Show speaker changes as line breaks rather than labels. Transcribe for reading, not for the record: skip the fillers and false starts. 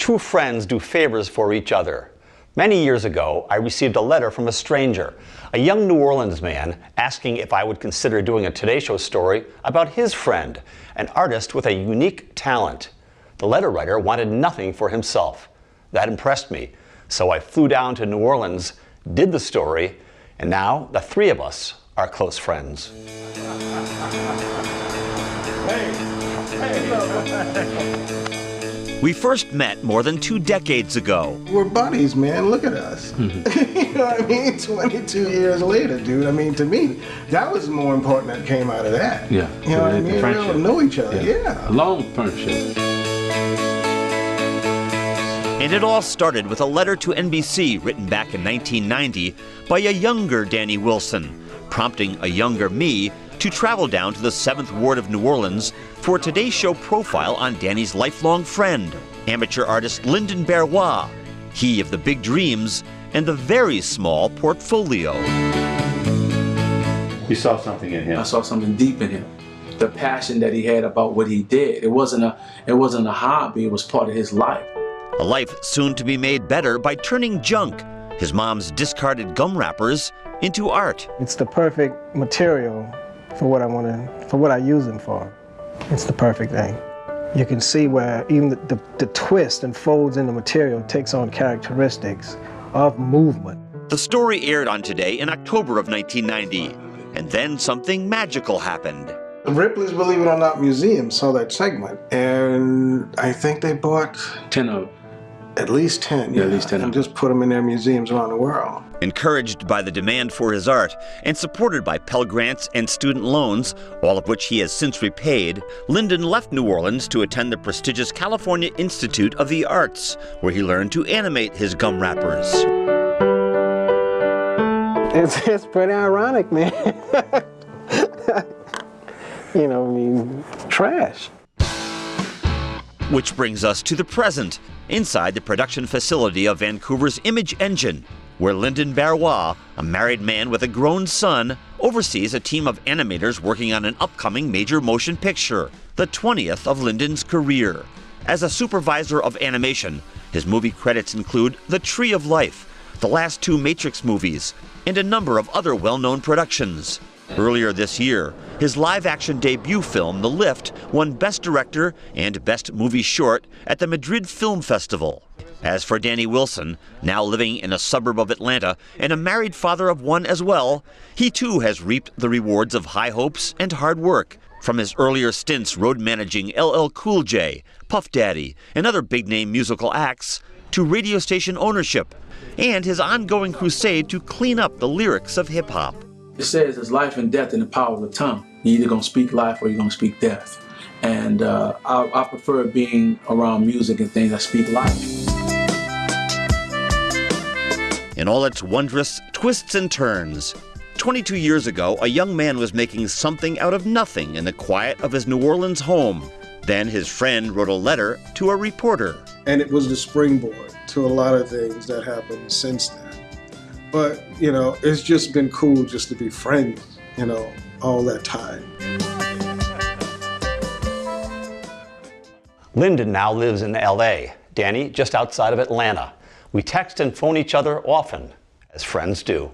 true friends do favors for each other. Many years ago, I received a letter from a stranger, a young New Orleans man, asking if I would consider doing a Today Show story about his friend, an artist with a unique talent. The letter writer wanted nothing for himself. That impressed me, so I flew down to New Orleans, did the story, and now the three of us are close friends.
We first met more than 2 decades ago.
We're buddies, man. Look at us. You know what I mean? 22 years later, dude. I mean, to me, that was more important that came out of that.
Yeah.
You know what I mean? We don't know each other. Yeah.
A long friendship.
And it all started with a letter to NBC written back in 1990 by a younger Danny Wilson, prompting a younger me to travel down to the 7th Ward of New Orleans for a Today Show profile on Danny's lifelong friend, amateur artist Lyndon Barrois, he of the big dreams and the very small portfolio.
You saw something in him.
I saw something deep in him. The passion that he had about what he did. It wasn't a hobby, it was part of his life.
A life soon to be made better by turning junk, his mom's discarded gum wrappers, into art.
It's the perfect material for what I use them for. It's the perfect thing. You can see where even the twist and folds in the material takes on characteristics of movement.
The story aired on Today in October of 1990, and then something magical happened.
Ripley's Believe It or Not Museum saw that segment, and I think they bought
10 of them.
At least 10,
yeah, at least 10
and just put them in their museums around the world.
Encouraged by the demand for his art and supported by Pell Grants and student loans, all of which he has since repaid, Lyndon left New Orleans to attend the prestigious California Institute of the Arts, where he learned to animate his gum wrappers.
It's pretty ironic, man. You know, I mean, trash.
Which brings us to the present, inside the production facility of Vancouver's Image Engine, where Lyndon Barrois, a married man with a grown son, oversees a team of animators working on an upcoming major motion picture, the 20th of Lyndon's career. As a supervisor of animation, his movie credits include The Tree of Life, the last 2 Matrix movies, and a number of other well-known productions. Earlier this year, his live-action debut film, The Lift, won Best Director and Best Movie Short at the Madrid Film Festival. As for Danny Wilson, now living in a suburb of Atlanta and a married father of 1 as well, he too has reaped the rewards of high hopes and hard work. From his earlier stints road managing LL Cool J, Puff Daddy, and other big-name musical acts, to radio station ownership, and his ongoing crusade to clean up the lyrics of hip-hop.
It says there's life and death in the power of the tongue. You're either going to speak life or you're going to speak death. And I prefer being around music and things that speak life.
In all its wondrous twists and turns. 22 years ago, a young man was making something out of nothing in the quiet of his New Orleans home. Then his friend wrote a letter to a reporter.
And it was the springboard to a lot of things that happened since then. But, you know, it's just been cool just to be friends, you know, all that time.
Lyndon now lives in LA, Danny just outside of Atlanta. We text and phone each other often, as friends do.